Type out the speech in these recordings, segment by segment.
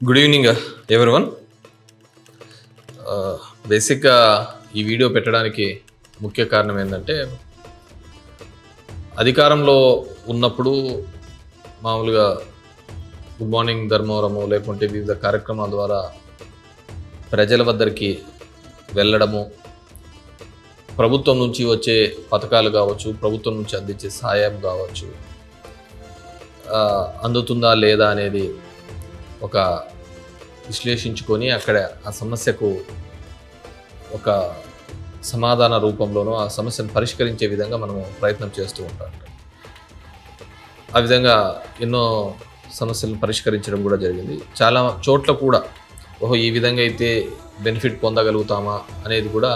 Good evening everyone. బేసిక్గా ఈ video పెట్టడానికి ముఖ్య కారణం ఏంటంటే, అధికారంలో ఉన్నప్పుడు మామూలుగా గుడ్ మార్నింగ్ ధర్మవరము లేకుంటే వివిధ కార్యక్రమాల ద్వారా ప్రజల వద్దరికి వెళ్ళడము, ప్రభుత్వం నుంచి వచ్చే పథకాలు కావచ్చు, ప్రభుత్వం నుంచి అందించే సహాయం కావచ్చు, అందుతుందా లేదా అనేది ఒక విశ్లేషించుకొని అక్కడ ఆ సమస్యకు ఒక సమాధాన రూపంలోనూ ఆ సమస్యను పరిష్కరించే విధంగా మనము ప్రయత్నం చేస్తూ ఉంటాం. ఆ విధంగా ఎన్నో సమస్యలను పరిష్కరించడం కూడా జరిగింది. చాలా చోట్ల కూడా ఈ విధంగా అయితే బెనిఫిట్ పొందగలుగుతామా అనేది కూడా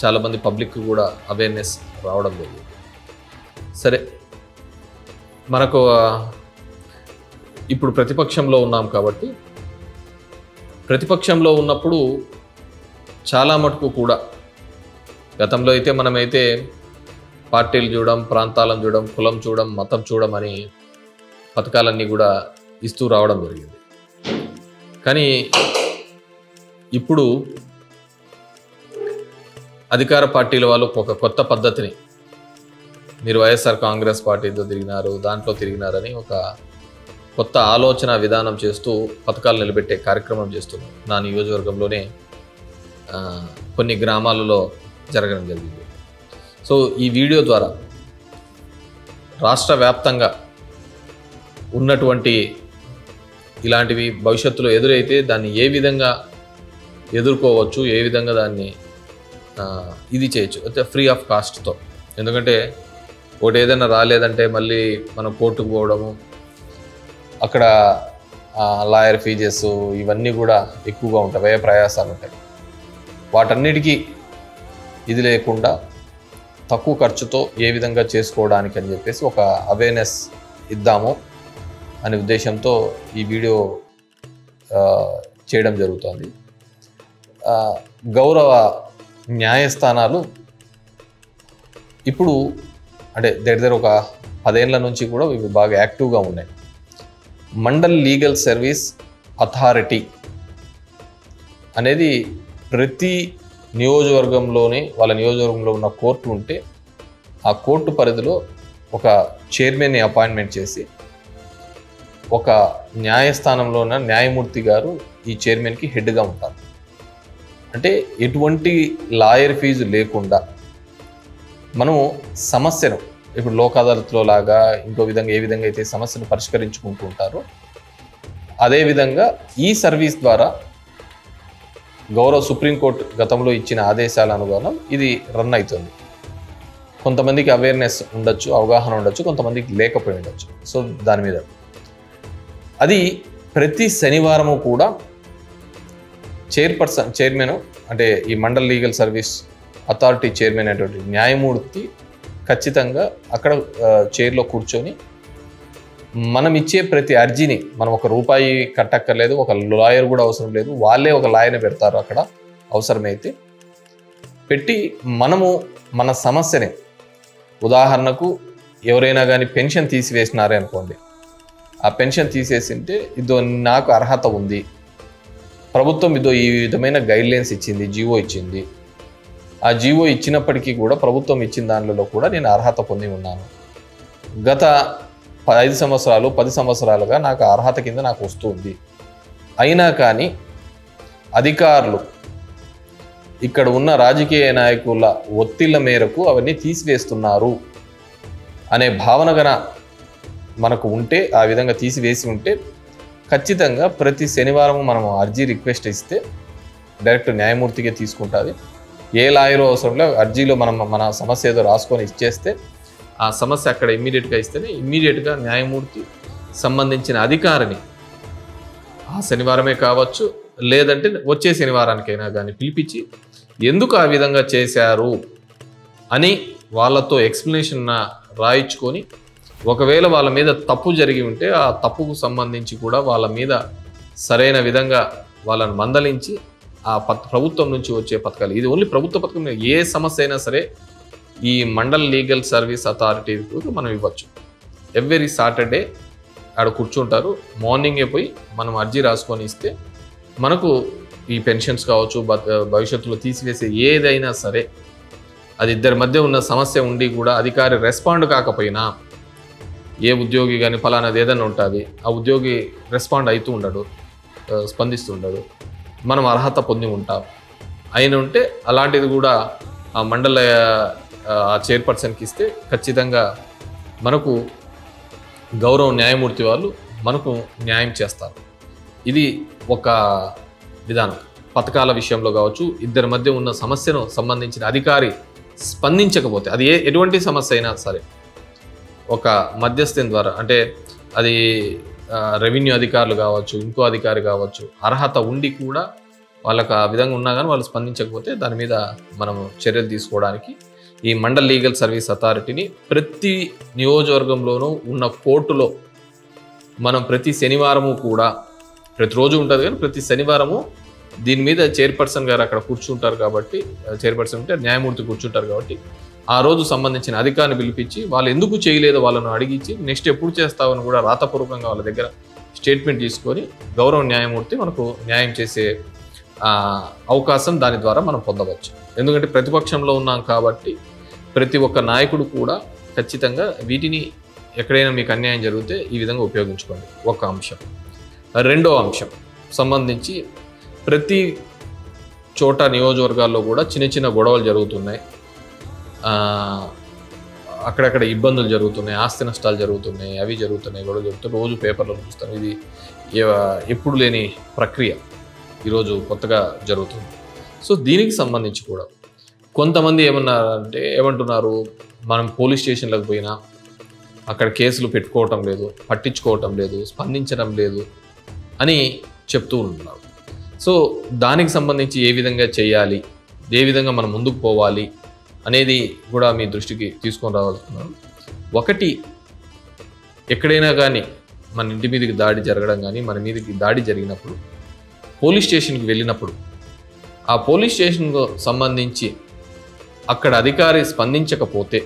చాలామంది పబ్లిక్ కూడా అవేర్నెస్ రావడం జరిగింది. సరే, మనకు ఇప్పుడు ప్రతిపక్షంలో ఉన్నాం కాబట్టి, ప్రతిపక్షంలో ఉన్నప్పుడు చాలా మటుకు కూడా గతంలో అయితే మనమైతే పార్టీలు చూడడం, ప్రాంతాలను చూడడం, కులం చూడడం, మతం చూడడం అని పథకాలన్నీ కూడా ఇస్తూ రావడం జరిగింది. కానీ ఇప్పుడు అధికార పార్టీల వాళ్ళు ఒక కొత్త పద్ధతిని, మీరు వైఎస్ఆర్ కాంగ్రెస్ పార్టీతో తిరిగినారు, దాంట్లో తిరిగినారని ఒక కొత్త ఆలోచన విధానం చేస్తూ పథకాలు నిలబెట్టే కార్యక్రమం చేస్తున్నారు. నా నియోజకవర్గంలోనే కొన్ని గ్రామాలలో జరగడం జరిగింది. సో ఈ వీడియో ద్వారా రాష్ట్ర వ్యాప్తంగా ఉన్నటువంటి ఇలాంటివి భవిష్యత్తులో ఎదురైతే దాన్ని ఏ విధంగా ఎదుర్కోవచ్చు, ఏ విధంగా దాన్ని ఇది చేయొచ్చు అయితే ఫ్రీ ఆఫ్ కాస్ట్తో. ఎందుకంటే ఒకటి ఏదైనా రాలేదంటే మళ్ళీ మనం కోర్టుకు పోవడము, అక్కడ లాయర్ ఫీజెస్ ఇవన్నీ కూడా ఎక్కువగా ఉంటాయి, వ్యయ ప్రయాసాలు ఉంటాయి. వాటన్నిటికీ ఇది లేకుండా తక్కువ ఖర్చుతో ఏ విధంగా చేసుకోవడానికి అని చెప్పేసి ఒక అవేర్నెస్ ఇద్దాము అనే ఉద్దేశంతో ఈ వీడియో చేయడం జరుగుతుంది. గౌరవ న్యాయస్థానాలు ఇప్పుడు అంటే దగ్గర ఒక 10 ఏళ్ల నుంచి కూడా ఇవి బాగా యాక్టివ్గా ఉన్నాయి. మండల్ లీగల్ సర్వీస్ అథారిటీ అనేది ప్రతి నియోజకవర్గంలోనే వాళ్ళ నియోజకవర్గంలో ఉన్న కోర్టు ఉంటే ఆ కోర్టు పరిధిలో ఒక చైర్మన్ని అపాయింట్మెంట్ చేసి ఒక న్యాయస్థానంలో ఉన్న న్యాయమూర్తి గారు ఈ చైర్మన్కి హెడ్గా ఉంటారు. అంటే ఎటువంటి లాయర్ ఫీజు లేకుండా మనము సమస్యను ఇప్పుడు లోక్ అదాలత్లో లాగా ఇంకో విధంగా ఏ విధంగా అయితే సమస్యను పరిష్కరించుకుంటూ ఉంటారో అదేవిధంగా ఈ సర్వీస్ ద్వారా గౌరవ సుప్రీంకోర్టు గతంలో ఇచ్చిన ఆదేశాల అనుగుణం ఇది రన్ అవుతుంది. కొంతమందికి అవేర్నెస్ ఉండొచ్చు, అవగాహన ఉండొచ్చు, కొంతమందికి లేకపోయి ఉండొచ్చు. సో దాని మీద అది ప్రతి శనివారము కూడా చైర్మన్ అంటే ఈ mandal legal service authority chairman అనేటువంటి న్యాయమూర్తి ఖచ్చితంగా అక్కడ చైర్లో కూర్చొని మనం ఇచ్చే ప్రతి అర్జీని, మనం ఒక రూపాయి కట్టక్కర్లేదు, ఒక లాయర్ కూడా అవసరం లేదు, వాళ్ళే ఒక లాయర్ని పెడతారు అక్కడ అవసరమైతే పెట్టి మనము మన సమస్యని, ఉదాహరణకు ఎవరైనా కానీ పెన్షన్ తీసివేసినారే అనుకోండి, ఆ పెన్షన్ తీసేసింటే ఇదో నాకు అర్హత ఉంది, ప్రభుత్వం ఇదో ఈ విధమైన గైడ్లైన్స్ ఇచ్చింది, జీవో ఇచ్చింది, ఆ జీవో ఇచ్చినప్పటికీ కూడా ప్రభుత్వం ఇచ్చిన దానిలో కూడా నేను అర్హత పొంది ఉన్నాను, గత 5 సంవత్సరాలు 10 సంవత్సరాలుగా నాకు అర్హత కింద నాకు వస్తుంది, అయినా కానీ అధికారులు ఇక్కడ ఉన్న రాజకీయ నాయకుల ఒత్తిళ్ల మేరకు అవన్నీ తీసివేస్తున్నారు అనే భావన గన మనకు ఉంటే, ఆ విధంగా తీసివేసి ఉంటే ఖచ్చితంగా ప్రతి శనివారం మనం అర్జీ రిక్వెస్ట్ ఇస్తే డైరెక్ట్ న్యాయమూర్తికే తీసుకుంటుంది. ఏ లాయర్ అవసరం లేదు, అర్జీలో మనం మన సమస్య ఏదో రాసుకొని ఇచ్చేస్తే ఆ సమస్య అక్కడ ఇమ్మీడియట్గా ఇస్తేనే ఇమ్మీడియట్గా న్యాయమూర్తి సంబంధించిన అధికారిని ఆ శనివారమే కావచ్చు లేదంటే వచ్చే శనివారానికైనా కానీ పిలిపించి ఎందుకు ఆ విధంగా చేశారు అని వాళ్ళతో ఎక్స్ప్లెనేషన్ రాయించుకొని, ఒకవేళ వాళ్ళ మీద తప్పు జరిగి ఉంటే ఆ తప్పుకు సంబంధించి కూడా వాళ్ళ మీద సరైన విధంగా వాళ్ళని మందలించి ఆ ప్రభుత్వం నుంచి వచ్చే పథకాలు, ఇది ఓన్లీ ప్రభుత్వ పథకం, ఏ సమస్య అయినా సరే ఈ మండల్ లీగల్ సర్వీస్ అథారిటీకి మనం ఇవ్వచ్చు. ఎవ్రీ సాటర్డే ఆడ కూర్చుంటారు. మార్నింగే పోయి మనం అర్జీ రాసుకొని ఇస్తే మనకు ఈ పెన్షన్స్ కావచ్చు, భవిష్యత్తులో తీసివేసే ఏదైనా సరే, అది ఇద్దరి మధ్య ఉన్న సమస్య ఉండి కూడా అధికారి రెస్పాండ్ కాకపోయినా, ఏ ఉద్యోగి కానీ ఫలానాది ఏదైనా ఉంటుంది, ఆ ఉద్యోగి రెస్పాండ్ అవుతూ ఉండడు, స్పందిస్తుండడు, మనం అర్హత పొంది ఉంటాం అయిన ఉంటే అలాంటిది కూడా ఆ మండల ఆ చైర్పర్సన్కి ఇస్తే ఖచ్చితంగా మనకు గౌరవ న్యాయమూర్తి వాళ్ళు మనకు న్యాయం చేస్తారు. ఇది ఒక విధానం. పథకాల విషయంలో కావచ్చు, ఇద్దరి మధ్య ఉన్న సమస్యను సంబంధించిన అధికారి స్పందించకపోతే, అది ఎటువంటి సమస్య అయినా సరే, ఒక మధ్యస్థం ద్వారా, అంటే అది రెవెన్యూ అధికారులు కావచ్చు, ఇంకో అధికారి కావచ్చు, అర్హత ఉండి కూడా వాళ్ళకి ఆ విధంగా ఉన్నా కానీ వాళ్ళు స్పందించకపోతే దాని మీద మనము చర్యలు తీసుకోవడానికి ఈ మండల్ లీగల్ సర్వీస్ అథారిటీని ప్రతి నియోజకవర్గంలోనూ ఉన్న కోర్టులో మనం ప్రతి శనివారము కూడా, ప్రతిరోజు ఉంటుంది కానీ ప్రతి శనివారము దీని మీద చైర్పర్సన్ గారు అక్కడ కూర్చుంటారు కాబట్టి, చైర్పర్సన్ అంటే న్యాయమూర్తి కూర్చుంటారు కాబట్టి ఆ రోజు సంబంధించిన అధికారిని పిలిపించి వాళ్ళు ఎందుకు చేయలేదో వాళ్ళను అడిగించి నెక్స్ట్ ఎప్పుడు చేస్తామని కూడా రాతపూర్వకంగా వాళ్ళ దగ్గర స్టేట్మెంట్ తీసుకొని గౌరవ న్యాయమూర్తి మనకు న్యాయం చేసే అవకాశం దాని ద్వారా మనం పొందవచ్చు. ఎందుకంటే ప్రతిపక్షంలో ఉన్నాం కాబట్టి ప్రతి ఒక్క నాయకుడు కూడా ఖచ్చితంగా వీటిని ఎక్కడైనా మీకు అన్యాయం జరిగితే ఈ విధంగా ఉపయోగించుకోండి. ఒక అంశం. రెండో అంశం సంబంధించి ప్రతి చోట నియోజకవర్గాల్లో కూడా చిన్న చిన్న గొడవలు జరుగుతున్నాయి, అక్కడక్కడ ఇబ్బందులు జరుగుతున్నాయి, ఆస్తి నష్టాలు జరుగుతున్నాయి, అవి జరుగుతున్నాయి, గొడవలు జరుగుతున్నాయి. రోజు పేపర్లో చూస్తాం. ఇది ఎప్పుడు లేని ప్రక్రియ ఈరోజు కొత్తగా జరుగుతుంది. సో దీనికి సంబంధించి కూడా కొంతమంది ఏమంటున్నారు, మనం పోలీస్ స్టేషన్లకు పోయినా అక్కడ కేసులు పెట్టుకోవటం లేదు, పట్టించుకోవటం లేదు, స్పందించడం లేదు అని చెప్తూ ఉంటున్నారు. సో దానికి సంబంధించి ఏ విధంగా చేయాలి, ఏ విధంగా మనం ముందుకు పోవాలి అనేది కూడా మీ దృష్టికి తీసుకొని రావాలనుకున్నాను. ఒకటి, ఎక్కడైనా కానీ మన ఇంటి మీదకి దాడి జరగడం కానీ, మన మీదకి దాడి జరిగినప్పుడు పోలీస్ స్టేషన్కి వెళ్ళినప్పుడు ఆ పోలీస్ స్టేషన్కు సంబంధించి అక్కడ అధికారి స్పందించకపోతే,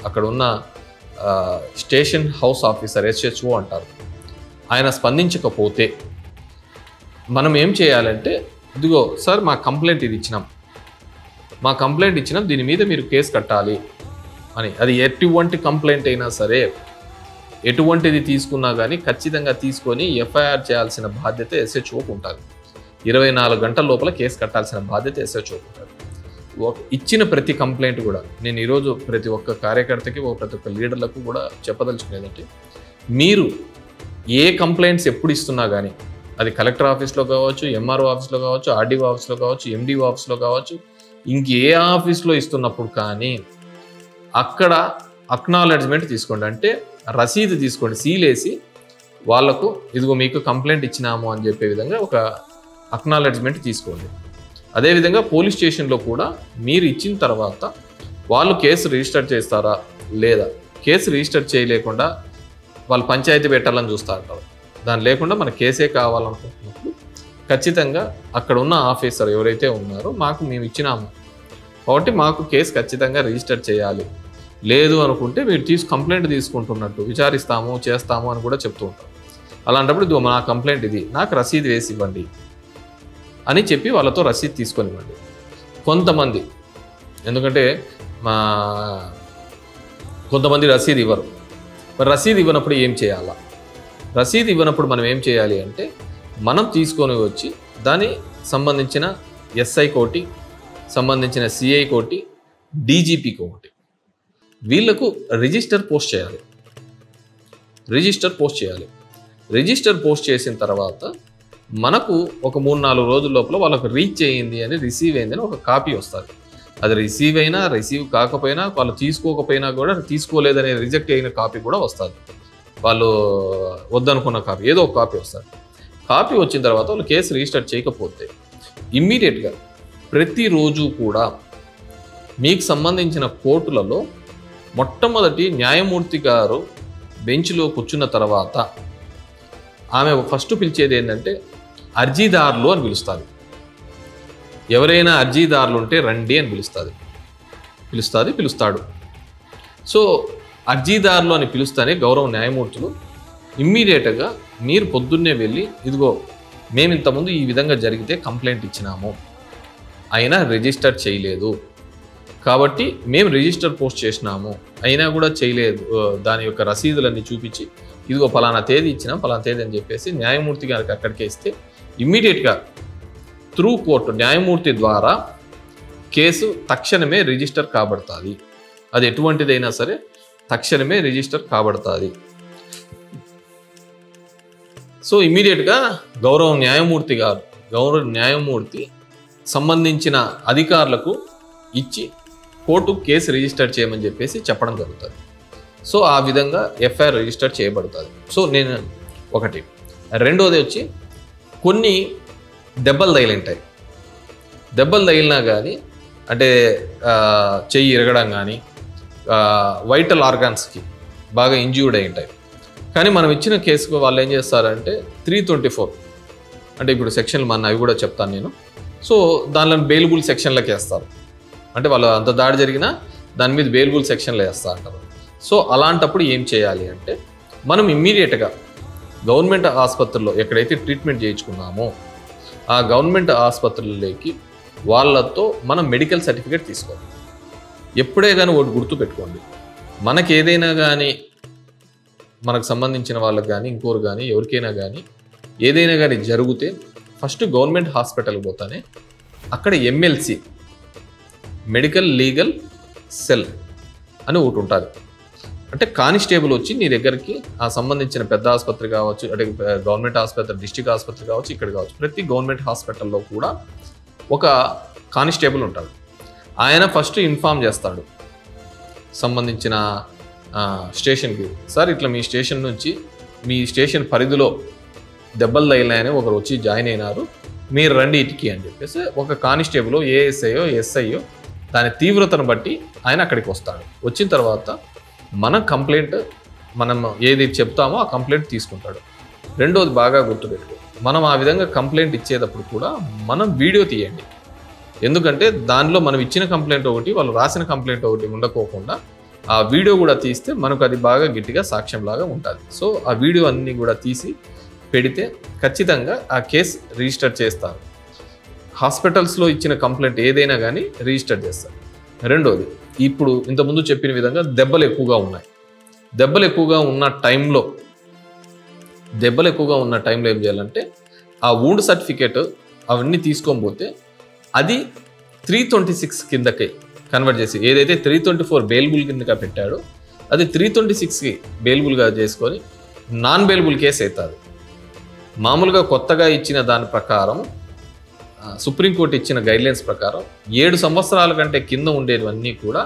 అక్కడ ఉన్న స్టేషన్ హౌస్ ఆఫీసర్ SHO అంటారు, ఆయన స్పందించకపోతే మనం ఏం చేయాలంటే, ఇదిగో సార్ మా కంప్లైంట్ ఇది ఇచ్చినాం, దీని మీద మీరు కేసు కట్టాలి అని. అది ఎటువంటి కంప్లైంట్ అయినా సరే, ఎటువంటిది తీసుకున్నా కానీ ఖచ్చితంగా తీసుకొని FIR చేయాల్సిన బాధ్యత SHOకు ఉంటుంది. 24 గంటల లోపల కేసు కట్టాల్సిన బాధ్యత SHOకు ఉంటుంది. ఇచ్చిన ప్రతి కంప్లైంట్ కూడా నేను ఈరోజు ప్రతి ఒక్క కార్యకర్తకి, ప్రతి ఒక్క లీడర్లకు కూడా చెప్పదలుచుకునేదంటే, మీరు ఏ కంప్లైంట్స్ ఎప్పుడు ఇస్తున్నా కానీ, అది కలెక్టర్ ఆఫీస్లో కావచ్చు, MRO ఆఫీస్లో కావచ్చు, RDO ఆఫీస్లో కావచ్చు, MDO ఆఫీస్లో కావచ్చు, ఇంకే ఆఫీస్లో ఇస్తున్నప్పుడు కానీ అక్కడ అక్నాలెడ్జ్మెంట్ తీసుకోండి. అంటే రసీదు తీసుకోండి, సీలేసి వాళ్లకు ఇదిగో మీకు కంప్లైంట్ ఇచ్చినాము అని చెప్పే విధంగా ఒక అక్నాలెడ్జ్మెంట్ తీసుకోండి. అదేవిధంగా పోలీస్ స్టేషన్లో కూడా మీరు ఇచ్చిన తర్వాత వాళ్ళు కేసు రిజిస్టర్ చేస్తారా లేదా, కేసు రిజిస్టర్ చేయలేకుండా వాళ్ళు పంచాయతీ పెట్టాలని చూస్తూ ఉంటారు. దాని లేకుండా మన కేసే కావాలనుకుంటున్నప్పుడు ఖచ్చితంగా అక్కడ ఉన్న ఆఫీసర్ ఎవరైతే ఉన్నారో, మేము ఇచ్చినాము కాబట్టి మాకు కేసు ఖచ్చితంగా రిజిస్టర్ చేయాలి, లేదు అనుకుంటే మీరు కంప్లైంట్ తీసుకుంటున్నట్టు విచారిస్తాము, చేస్తాము అని కూడా చెప్తూ ఉంటారు. అలాంటప్పుడు ఇది నా కంప్లైంట్, ఇది నాకు రసీదు వేసి ఇవ్వండి అని చెప్పి వాళ్ళతో రసీదు తీసుకొని ఇవ్వండి. కొంతమంది, ఎందుకంటే కొంతమంది రసీదు ఇవ్వరు. మరి రసీదు ఇవ్వనప్పుడు ఏం చేయాలా? రసీదు ఇవ్వనప్పుడు మనం ఏం చేయాలి అంటే, మనం తీసుకొని వచ్చి దాని సంబంధించిన SI కోటి, సంబంధించిన CI కోటి, DGP కోటి, వీళ్లకు రిజిస్టర్ పోస్ట్ చేయాలి. రిజిస్టర్ పోస్ట్ చేసిన తర్వాత మనకు ఒక 3-4 రోజుల లోపల వాళ్ళకు రీచ్ అయ్యింది అని, రిసీవ్ అయింది అని ఒక కాపీ వస్తుంది. అది రిసీవ్ అయినా, రిసీవ్ కాకపోయినా, వాళ్ళు తీసుకోకపోయినా కూడా, తీసుకోలేదనే రిజెక్ట్ అయిన కాపీ కూడా వస్తుంది. వాళ్ళు వద్దనుకున్న కాపీ, ఏదో ఒక కాపీ వస్తుంది. కాపీ వచ్చిన తర్వాత వాళ్ళు కేసు రిజిస్టర్ చేయకపోతే ఇమ్మీడియట్గా ప్రతిరోజు కూడా మీకు సంబంధించిన కోర్టులలో మొట్టమొదటి న్యాయమూర్తి గారు బెంచ్లో కూర్చున్న తర్వాత ఆమె ఫస్ట్ పిలిచేది ఏంటంటే, అర్జీదారులు అని పిలుస్తుంది. ఎవరైనా అర్జీదారులు ఉంటే రండి అని పిలుస్తాడు. సో అర్జీదారులు అని పిలుస్తానే గౌరవ న్యాయమూర్తులు ఇమ్మీడియట్గా మీరు పొద్దున్నే వెళ్ళి ఇదిగో మేము ఇంతకుముందు ఈ విధంగా జరిగితే కంప్లైంట్ ఇచ్చినాము, అయినా రిజిస్టర్ చేయలేదు, కాబట్టి మేము రిజిస్టర్ పోస్ట్ చేసినాము అయినా కూడా చేయలేదు, దాని యొక్క రసీదులన్నీ చూపించి ఇదిగో పలానా తేదీ ఇచ్చినాం పలానా తేదీ అని చెప్పేసి న్యాయమూర్తి గారికి అక్కడికే ఇస్తే ఇమ్మీడియట్గా త్రూ కోర్టు న్యాయమూర్తి ద్వారా కేసు తక్షణమే రిజిస్టర్ కాబడుతుంది. అది ఎటువంటిదైనా సరే తక్షణమే రిజిస్టర్ కాబడుతుంది. సో ఇమ్మీడియట్గా గౌరవ న్యాయమూర్తి సంబంధించిన అధికారులకు ఇచ్చి కోర్టు కేసు రిజిస్టర్ చేయమని చెప్పేసి చెప్పడం జరుగుతుంది. సో ఆ విధంగా ఎఫ్ఐఆర్ రిజిస్టర్ చేయబడుతుంది. సో నేను ఒకటి. రెండోది వచ్చి కొన్ని దెబ్బలు తగిలింటాయి. దెబ్బలు తగిలినా కానీ అంటే చెయ్యి ఇరగడం కానీ వైటల్ ఆర్గాన్స్కి బాగా ఇంజ్యూర్డ్ అయి ఉంటాయి. కానీ మనం ఇచ్చిన కేసుకు వాళ్ళు ఏం చేస్తారంటే 324 అంటే ఇప్పుడు సెక్షన్లు మన అవి కూడా చెప్తాను నేను. సో దానిలో బెయిలబుల్ సెక్షన్లకి వేస్తారు. అంటే వాళ్ళు అంత దాడి జరిగినా దాని మీద బెయిలబుల్ సెక్షన్లు వేస్తూ అంటారు. సో అలాంటప్పుడు ఏం చేయాలి అంటే మనం ఇమ్మీడియట్గా గవర్నమెంట్ ఆసుపత్రుల్లో ఎక్కడైతే ట్రీట్మెంట్ చేయించుకున్నామో ఆ గవర్నమెంట్ ఆసుపత్రుల్లోకి వాళ్ళతో మనం మెడికల్ సర్టిఫికేట్ తీసుకోవాలి. ఎప్పుడే కానీ ఒకటి గుర్తుపెట్టుకోండి, మనకి ఏదైనా కానీ మనకు సంబంధించిన వాళ్ళకి కానీ ఇంకోరు కానీ ఎవరికైనా కానీ ఏదైనా కానీ జరిగితే ఫస్ట్ గవర్నమెంట్ హాస్పిటల్కి పోతానే అక్కడ MLC మెడికల్ లీగల్ సెల్ అని ఒకటి ఉంటుంది. అంటే కానిస్టేబుల్ వచ్చి నీ దగ్గరికి ఆ సంబంధించిన పెద్ద ఆసుపత్రి కావచ్చు, అంటే గవర్నమెంట్ ఆసుపత్రి, డిస్ట్రిక్ట్ ఆసుపత్రి కావచ్చు, ఇక్కడ కావచ్చు, ప్రతి గవర్నమెంట్ హాస్పిటల్లో కూడా ఒక కానిస్టేబుల్ ఉంటాడు. ఆయన ఫస్ట్ ఇన్ఫామ్ చేస్తాడు సంబంధించిన స్టేషన్కి, సార్ ఇట్లా మీ స్టేషన్ నుంచి మీ స్టేషన్ పరిధిలో దెబ్బలు తగిలినాయని ఒకరు వచ్చి జాయిన్ అయినారు, మీరు రండి ఇటుకి అని చెప్పేసి ఒక కానిస్టేబుల్ ఏఎస్ఐయో ఎస్ఐయో దాని తీవ్రతను బట్టి ఆయన అక్కడికి వస్తాడు. వచ్చిన తర్వాత మన కంప్లైంట్ మనం ఏది చెప్తామో ఆ కంప్లైంట్ తీసుకుంటాడు. రెండోది బాగా గుర్తుపెట్టుకో, మనం ఆ విధంగా కంప్లైంట్ ఇచ్చేటప్పుడు కూడా మనం వీడియో తీయండి. ఎందుకంటే దానిలో మనం ఇచ్చిన కంప్లైంట్ ఒకటి వాళ్ళు రాసిన కంప్లైంట్ ఒకటి ఉండకోకుండా ఆ వీడియో కూడా తీస్తే మనకు అది బాగా గట్టిగా సాక్ష్యంలాగా ఉంటుంది. సో ఆ వీడియో అన్నీ కూడా తీసి పెడితే ఖచ్చితంగా ఆ కేసు రిజిస్టర్ చేస్తారు. హాస్పిటల్స్లో ఇచ్చిన కంప్లైంట్ ఏదైనా కానీ రిజిస్టర్ చేస్తారు. రెండోది, ఇప్పుడు ఇంతకుముందు చెప్పిన విధంగా దెబ్బలు ఎక్కువగా ఉన్నాయి. దెబ్బలు ఎక్కువగా ఉన్న టైంలో ఏం చేయాలంటే ఆ వూండ్ సర్టిఫికేట్ అవన్నీ తీసుకొని పోతే అది 326 కిందకి కన్వర్ట్ చేసి, ఏదైతే 324 బెయిలబుల్ కిందగా పెట్టాడో అది 326కి బెయిలబుల్గా చేసుకొని నాన్ బెయిలబుల్ కేసు అవుతుంది. మామూలుగా కొత్తగా ఇచ్చిన దాని ప్రకారం సుప్రీంకోర్టు ఇచ్చిన గైడ్లైన్స్ ప్రకారం 7 సంవత్సరాల కంటే కింద ఉండేవన్నీ కూడా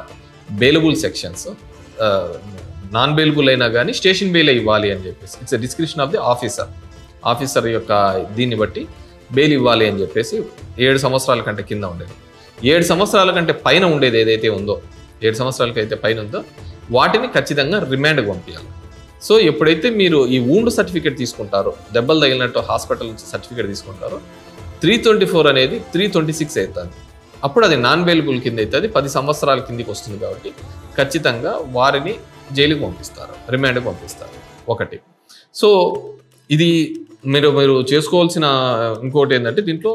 బెయిలబుల్ సెక్షన్స్, నాన్ బెయిలబుల్ అయినా కానీ స్టేషన్ బెయిల్ ఇవ్వాలి అని చెప్పేసి it's description of the officer యొక్క దీన్ని బట్టి బెయిల్ ఇవ్వాలి అని చెప్పేసి 7 సంవత్సరాల కంటే కింద ఉండేది. 7 సంవత్సరాల కంటే పైన ఉండేది ఏదైతే ఉందో, 7 సంవత్సరాలకి అయితే పైన ఉందో వాటిని ఖచ్చితంగా రిమాండ్కి పంపించాలి. సో ఎప్పుడైతే మీరు ఈ వూండ్ సర్టిఫికేట్ తీసుకుంటారో, దెబ్బలు తగిలినట్టు హాస్పిటల్ నుంచి సర్టిఫికేట్ తీసుకుంటారో 324 అనేది 326 అవుతుంది. అప్పుడు అది నాన్ బెయిలబుల్ కింద అవుతుంది, 10 సంవత్సరాల కిందికి వస్తుంది. కాబట్టి ఖచ్చితంగా వారిని జైలుకి పంపిస్తారు, రిమాండ్కి పంపిస్తారు. ఒకటి. సో ఇది మీరు చేసుకోవాల్సిన ఇంకోటి ఏంటంటే దీంట్లో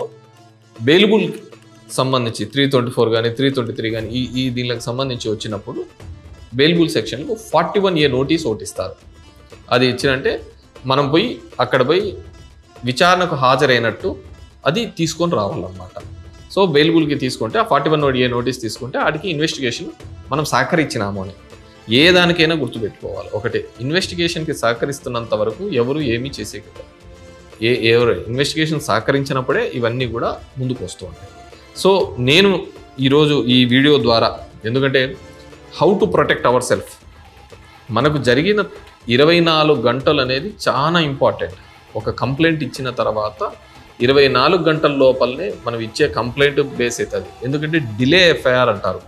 బెయిలబుల్ సంబంధించి 324 కానీ 323 కానీ ఈ దీనికి సంబంధించి వచ్చినప్పుడు బెయిలబుల్ సెక్షన్కు 41A నోటీస్ ఒకటి ఇస్తారు. అది ఇచ్చినంటే మనం అక్కడ పోయి విచారణకు హాజరైనట్టు అది తీసుకొని రావాలన్నమాట. సో బెయిలబుల్కి తీసుకుంటే ఆ 41A నోటీస్ తీసుకుంటే వాటికి ఇన్వెస్టిగేషన్ మనం సహకరించినాము అని ఏ దానికైనా గుర్తుపెట్టుకోవాలి. ఒకటి, ఇన్వెస్టిగేషన్కి సహకరిస్తున్నంత వరకు ఎవరు ఏమీ చేసే కదా, ఎవరు ఇన్వెస్టిగేషన్ సహకరించినప్పుడే ఇవన్నీ కూడా ముందుకు వస్తూ ఉంటాయి. సో నేను ఈరోజు ఈ వీడియో ద్వారా, ఎందుకంటే how to protect our self, మనకు జరిగిన 24 గంటలు అనేది చాలా ఇంపార్టెంట్. ఒక కంప్లైంట్ ఇచ్చిన తర్వాత 24 గంటల లోపలనే మనం ఇచ్చే కంప్లైంట్ బేస్ అవుతుంది. ఎందుకంటే డిలే ఎఫ్ఐఆర్ అంటారు.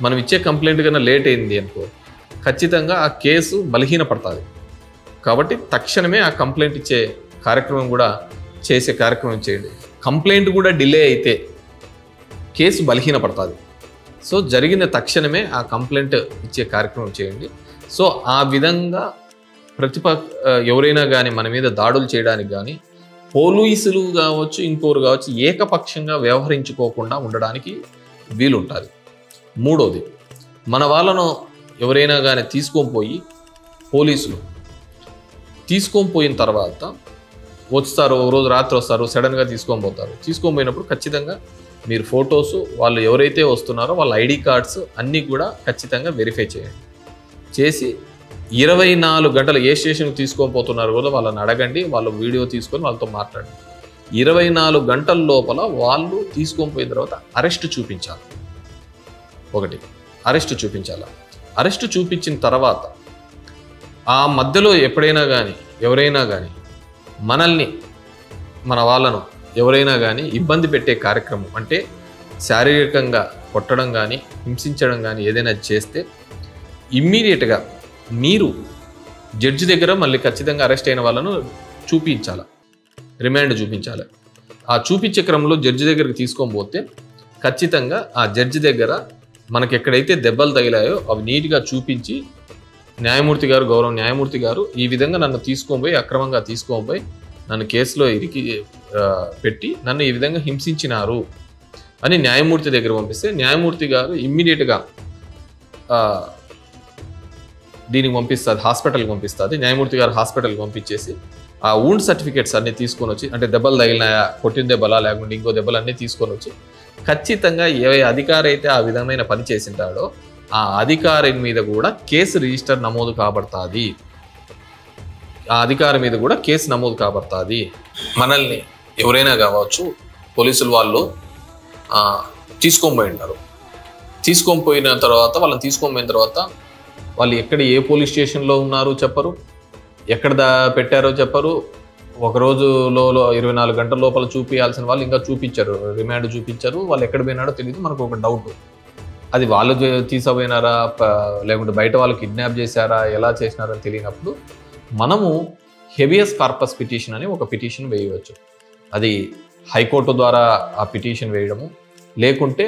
మనం ఇచ్చే కంప్లైంట్ కన్నా లేట్ అయింది అనుకో ఖచ్చితంగా ఆ కేసు బలహీనపడుతుంది. కాబట్టి తక్షణమే ఆ కంప్లైంట్ ఇచ్చే కార్యక్రమం కూడా చేసే కార్యక్రమం చేయండి. కంప్లైంట్ కూడా డిలే అయితే కేసు బలహీనపడుతుంది. సో జరిగిన తక్షణమే ఆ కంప్లైంట్ ఇచ్చే కార్యక్రమం చేయండి. సో ఆ విధంగా ఎవరైనా కానీ మన మీద దాడులు చేయడానికి కానీ పోలీసులు కావచ్చు ఇంకోరు కావచ్చు ఏకపక్షంగా వ్యవహరించుకోకుండా ఉండడానికి వీలుంటుంది. మూడోది, మన వాళ్ళను ఎవరైనా కానీ పోలీసులు తీసుకొని పోయిన తర్వాత వస్తారు, ఒక రోజు రాత్రి వస్తారు, సడన్గా తీసుకొని పోతారు. తీసుకొని పోయినప్పుడు ఖచ్చితంగా మీరు ఫొటోస్, వాళ్ళు ఎవరైతే వస్తున్నారో వాళ్ళ ఐడి కార్డ్స్ అన్నీ కూడా ఖచ్చితంగా వెరిఫై చేయండి. చేసి 24 గంటలు ఏ స్టేషన్కి తీసుకొని పోతున్నారు కూడా వాళ్ళని అడగండి, వాళ్ళు వీడియో తీసుకొని వాళ్ళతో మాట్లాడండి. 24 గంటల లోపల వాళ్ళు తీసుకొని పోయిన తర్వాత అరెస్ట్ చూపించాలి. ఒకటి, అరెస్ట్ చూపించాలి. అరెస్ట్ చూపించిన తర్వాత ఆ మధ్యలో ఎప్పుడైనా కానీ ఎవరైనా కానీ మనల్ని మన వాళ్ళను ఎవరైనా కానీ ఇబ్బంది పెట్టే కార్యక్రమం అంటే శారీరకంగా కొట్టడం కానీ హింసించడం కానీ ఏదైనా చేస్తే ఇమ్మీడియట్గా మీరు జడ్జి దగ్గర మళ్ళీ ఖచ్చితంగా అరెస్ట్ అయిన వాళ్ళను చూపించాలి, రిమాండ్ చూపించాలి. ఆ చూపించే క్రమంలో జడ్జి దగ్గరికి తీసుకొని పోతే ఖచ్చితంగా ఆ జడ్జి దగ్గర మనకి ఎక్కడైతే దెబ్బలు తగిలాయో అవి నీట్గా చూపించి న్యాయమూర్తి గారు, గౌరవ న్యాయమూర్తి గారు ఈ విధంగా నన్ను అక్రమంగా తీసుకొని పోయి నన్ను కేసులో ఇరికి పెట్టి నన్ను ఈ విధంగా హింసించినారు అని న్యాయమూర్తి దగ్గర పంపిస్తే న్యాయమూర్తి గారు ఇమ్మీడియట్గా దీనికి పంపిస్తుంది, హాస్పిటల్కి పంపిస్తుంది. న్యాయమూర్తి గారు హాస్పిటల్కి పంపించేసి ఆ వూండ్ సర్టిఫికేట్స్ అన్నీ తీసుకొని వచ్చి, అంటే దెబ్బలు తగిలినాయా, కొట్టిన దెబ్బలా లేకుంటే ఇంకో దెబ్బలు అన్నీ తీసుకొని వచ్చి ఖచ్చితంగా ఏ అధికారి అయితే ఆ విధమైన పని చేసింటాడో ఆ అధికారి మీద కూడా కేసు రిజిస్టర్ నమోదు కాబడుతుంది. ఆ అధికారి మీద కూడా కేసు నమోదు కాబడుతుంది. మనల్ని ఎవరైనా కావచ్చు పోలీసులు వాళ్ళు తీసుకొని పోయి ఉంటారు. తీసుకొని పోయిన తర్వాత వాళ్ళు ఎక్కడ ఏ పోలీస్ స్టేషన్లో ఉన్నారు చెప్పరు, ఎక్కడ పెట్టారో చెప్పరు. ఒక రోజులో 24 గంటల లోపల చూపించాల్సిన వాళ్ళు ఇంకా చూపించారు, రిమాండ్ చూపించారు. వాళ్ళు ఎక్కడ పోయినాడో తెలియదు. మనకు ఒక డౌట్, అది వాళ్ళు తీసుకుపోయినారా లేకుంటే బయట వాళ్ళు కిడ్నాప్ చేశారా, ఎలా చేసినారని తెలియనప్పుడు మనము హెబియస్ కార్పస్ పిటిషన్ అని ఒక పిటిషన్ వేయవచ్చు. అది హైకోర్టు ద్వారా ఆ పిటిషన్ వేయడము, లేకుంటే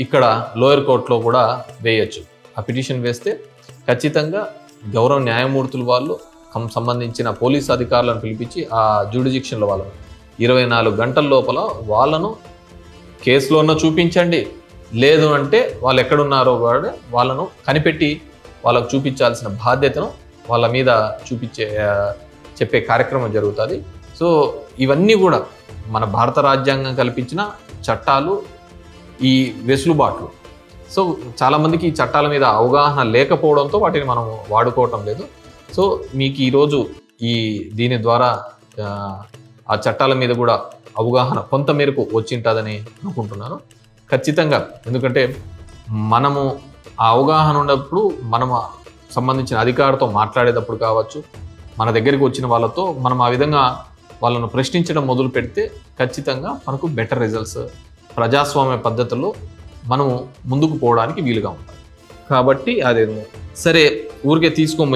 ఇక్కడ లోయర్ కోర్టులో కూడా వేయచ్చు. ఆ పిటిషన్ వేస్తే ఖచ్చితంగా గౌరవ న్యాయమూర్తులు వాళ్ళు సంబంధించిన పోలీస్ అధికారులను పిలిపించి ఆ జ్యూడిజిక్షన్లో వాళ్ళను 24 గంటల లోపల వాళ్ళను కేసులోనో చూపించండి, లేదు అంటే వాళ్ళు ఎక్కడున్నారో కూడా వాళ్ళను కనిపెట్టి వాళ్ళకు చూపించాల్సిన బాధ్యతను వాళ్ళ మీద చెప్పే కార్యక్రమం జరుగుతుంది. సో ఇవన్నీ కూడా మన భారత రాజ్యాంగం కల్పించిన చట్టాలు, ఈ వెసులుబాట్లు. సో చాలామందికి ఈ చట్టాల మీద అవగాహన లేకపోవడంతో వాటిని మనం వాడుకోవటం లేదు. సో మీకు ఈరోజు దీని ద్వారా ఆ చట్టాల మీద కూడా అవగాహన కొంత మేరకు వచ్చింటుందని అనుకుంటున్నాను. ఖచ్చితంగా, ఎందుకంటే మనము ఆ అవగాహన ఉన్నప్పుడు మనము సంబంధించిన అధికారితో మాట్లాడేటప్పుడు కావచ్చు, మన దగ్గరికి వచ్చిన వాళ్ళతో మనం ఆ విధంగా వాళ్ళను ప్రశ్నించడం మొదలు పెడితే ఖచ్చితంగా మనకు బెటర్ రిజల్ట్స్, ప్రజాస్వామ్య పద్ధతుల్లో మనము ముందుకు పోవడానికి వీలుగా ఉంటుంది. కాబట్టి అదేమో సరే, ఊరికే తీసుకొని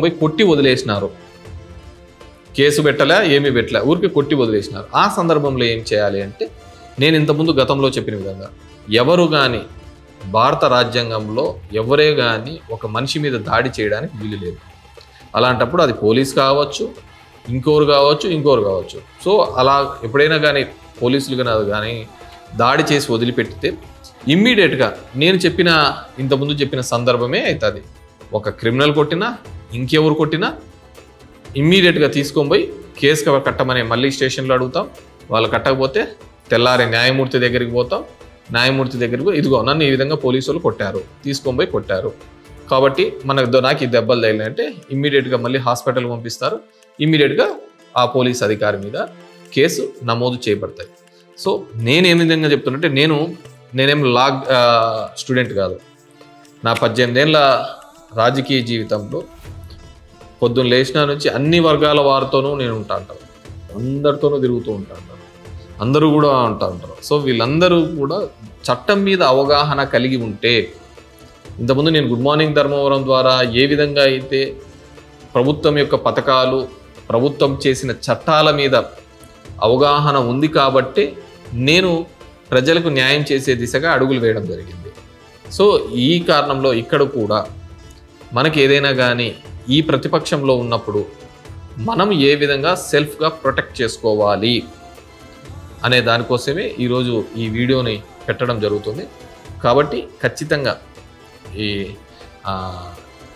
పోయి కొట్టి వదిలేసినారు, కేసు పెట్టలే, ఏమీ పెట్టలే, ఊరికే కొట్టి వదిలేసినారు. ఆ సందర్భంలో ఏం చేయాలి అంటే, నేను ఇంతకుముందు గతంలో చెప్పిన విధంగా ఎవరు కానీ భారత రాజ్యాంగంలో ఎవరే కానీ ఒక మనిషి మీద దాడి చేయడానికి వీలు లేదు. అలాంటప్పుడు అది పోలీస్ కావచ్చు, ఇంకోరు కావచ్చు. సో అలా ఎప్పుడైనా కానీ పోలీసులు కానీ దాడి చేసి వదిలిపెట్టితే ఇమ్మీడియట్గా నేను ఇంతకుముందు చెప్పిన సందర్భమే అవుతుంది. ఒక క్రిమినల్ కొట్టినా, ఇంకెవరు కొట్టినా ఇమ్మీడియట్గా తీసుకొని పోయి కేసు కట్టమని మళ్ళీ స్టేషన్లో అడుగుతాం. వాళ్ళు కట్టకపోతే తెల్లారి న్యాయమూర్తి దగ్గరికి పోతాం. న్యాయమూర్తి దగ్గరికి ఇదిగో నన్ను ఈ విధంగా పోలీసు వాళ్ళు తీసుకొని పోయి కొట్టారు కాబట్టి నాకు ఈ దెబ్బలు తగిలినాయంటే ఇమ్మీడియట్గా మళ్ళీ హాస్పిటల్కి పంపిస్తారు. ఇమ్మీడియట్గా ఆ పోలీస్ అధికారి మీద కేసు నమోదు చేయబడతాయి. సో నేను ఏ విధంగా చెప్తున్నట్టే, నేనేం లా స్టూడెంట్ కాదు. నా 18 ఏళ్ళ రాజకీయ జీవితంలో పొద్దున్న లేచిన నుంచి అన్ని వర్గాల వారితోనూ నేను ఉంటాను, అందరితోనూ తిరుగుతూ ఉంటాను, అందరూ కూడా ఉంటారు. సో వీళ్ళందరూ కూడా చట్టం మీద అవగాహన కలిగి ఉంటే, ఇంతకుముందు నేను గుడ్ మార్నింగ్ ధర్మవరం ద్వారా ఏ విధంగా అయితే ప్రభుత్వం యొక్క పథకాలు, ప్రభుత్వం చేసిన చట్టాల మీద అవగాహన ఉంది కాబట్టి నేను ప్రజలకు న్యాయం చేసే దిశగా అడుగులు వేయడం జరిగింది. సో ఈ కారణంలో ఇక్కడ కూడా మనకి ఏదైనా కానీ ఈ ప్రతిపక్షంలో ఉన్నప్పుడు మనం ఏ విధంగా సెల్ఫ్గా ప్రొటెక్ట్ చేసుకోవాలి అనే దానికోసమే ఈరోజు ఈ వీడియోని పెట్టడం జరుగుతుంది. కాబట్టి ఖచ్చితంగా ఈ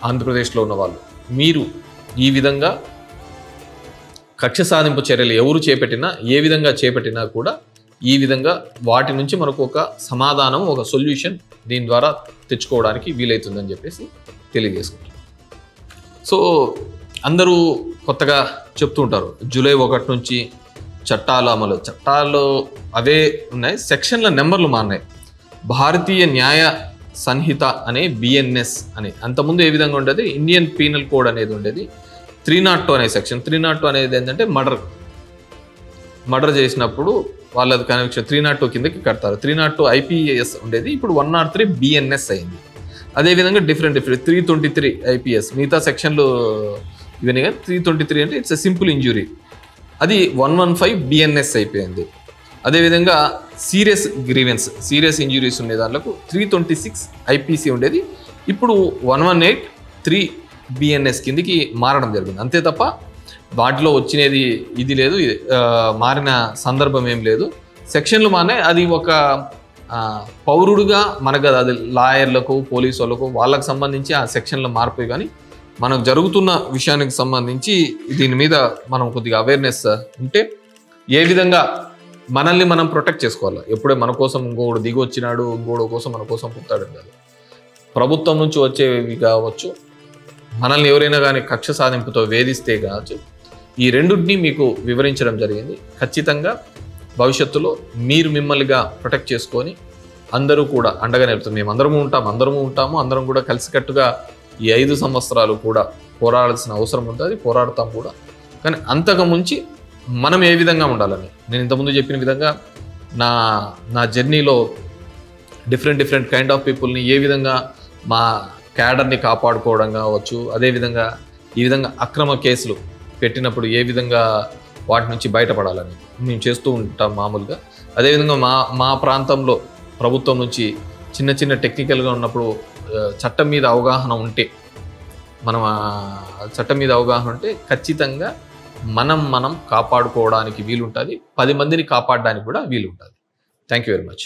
ఆంధ్రప్రదేశ్లో ఉన్న వాళ్ళు మీరు ఈ విధంగా కక్ష సాధింపు చర్యలు ఎవరు చేపట్టినా, ఏ విధంగా చేపట్టినా కూడా ఈ విధంగా వాటి నుంచి మనకు ఒక సమాధానం, ఒక సొల్యూషన్ దీని ద్వారా తెచ్చుకోవడానికి వీలవుతుందని చెప్పేసి తెలియజేసుకుంటాం. సో అందరూ కొత్తగా చెప్తూ ఉంటారు, జూలై 1 నుంచి చట్టాలు అమలు. చట్టాలు అవే ఉన్నాయి, సెక్షన్ల నెంబర్లు మారినాయి. భారతీయ న్యాయ సంహిత అనే BNS అని అంతకుముందు ఏ విధంగా ఉండేది, ఇండియన్ పీనల్ కోడ్ అనేది ఉండేది. 302 అనే సెక్షన్. 302 అనేది ఏంటంటే మర్డర్ చేసినప్పుడు వాళ్ళది కనెక్షన్ 302 కిందకి కడతారు. 302 IPS ఉండేది, ఇప్పుడు 103 BNS అయింది. అదేవిధంగా డిఫరెంట్ 323 IPS, మిగతా సెక్షన్లు ఇవన్నీ. 323 అంటే ఇట్స్ ఎ సింపుల్ ఇంజురీ, అది 115 BNS అయిపోయింది. అదేవిధంగా సీరియస్ గ్రీవెన్స్, సీరియస్ ఇంజురీస్ ఉండే దాంట్లో 326 IPC ఉండేది, ఇప్పుడు 118 BNS కిందికి మారడం జరిగింది. అంతే తప్ప వాటిలో వచ్చినది ఇది లేదు, మారిన సందర్భం ఏం లేదు. సెక్షన్లు మానే అది ఒక పౌరుడుగా మనకు అది లాయర్లకు, పోలీసు వాళ్ళకు, వాళ్ళకు సంబంధించి ఆ సెక్షన్ల మార్పు. కానీ మనకు జరుగుతున్న విషయానికి సంబంధించి దీని మీద మనం కొద్దిగా అవేర్నెస్ ఉంటే ఏ విధంగా మనల్ని మనం ప్రొటెక్ట్ చేసుకోవాలి. ఎప్పుడే మన కోసం ఇంకోడు దిగి వచ్చినాడు, ఇంకోడు కోసం మన కోసం పుట్టాడు కాదు. ప్రభుత్వం నుంచి వచ్చేవి కావచ్చు, మనల్ని ఎవరైనా కానీ కక్ష సాధింపుతో వేధిస్తే కావచ్చు, ఈ రెండింటినీ మీకు వివరించడం జరిగింది. ఖచ్చితంగా భవిష్యత్తులో మీరు మిమ్మల్నిగా ప్రొటెక్ట్ చేసుకొని అందరూ కూడా అండగా నిలుపుతాం. మేము అందరము ఉంటాము, అందరం కూడా కలిసికట్టుగా ఈ 5 సంవత్సరాలు కూడా పోరాడాల్సిన అవసరం ఉంటుంది, పోరాడతాం కూడా. కానీ అంతకు ముంచి మనం ఏ విధంగా ఉండాలని నేను ఇంతకుముందు చెప్పిన విధంగా నా జర్నీలో డిఫరెంట్ కైండ్ ఆఫ్ పీపుల్ని ఏ విధంగా మా క్యాడర్ని కాపాడుకోవడం కావచ్చు, అదేవిధంగా ఈ విధంగా అక్రమ కేసులు పెట్టినప్పుడు ఏ విధంగా వాటి నుంచి బయటపడాలని మేము చేస్తూ ఉంటాం మామూలుగా. అదేవిధంగా మా ప్రాంతంలో ప్రభుత్వం నుంచి చిన్న టెక్నికల్గా ఉన్నప్పుడు చట్టం మీద అవగాహన ఉంటే, చట్టం మీద అవగాహన ఉంటే ఖచ్చితంగా మనం కాపాడుకోవడానికి వీలుంటుంది, 10 మందిని కాపాడడానికి కూడా వీలుంటుంది. Thank you very much.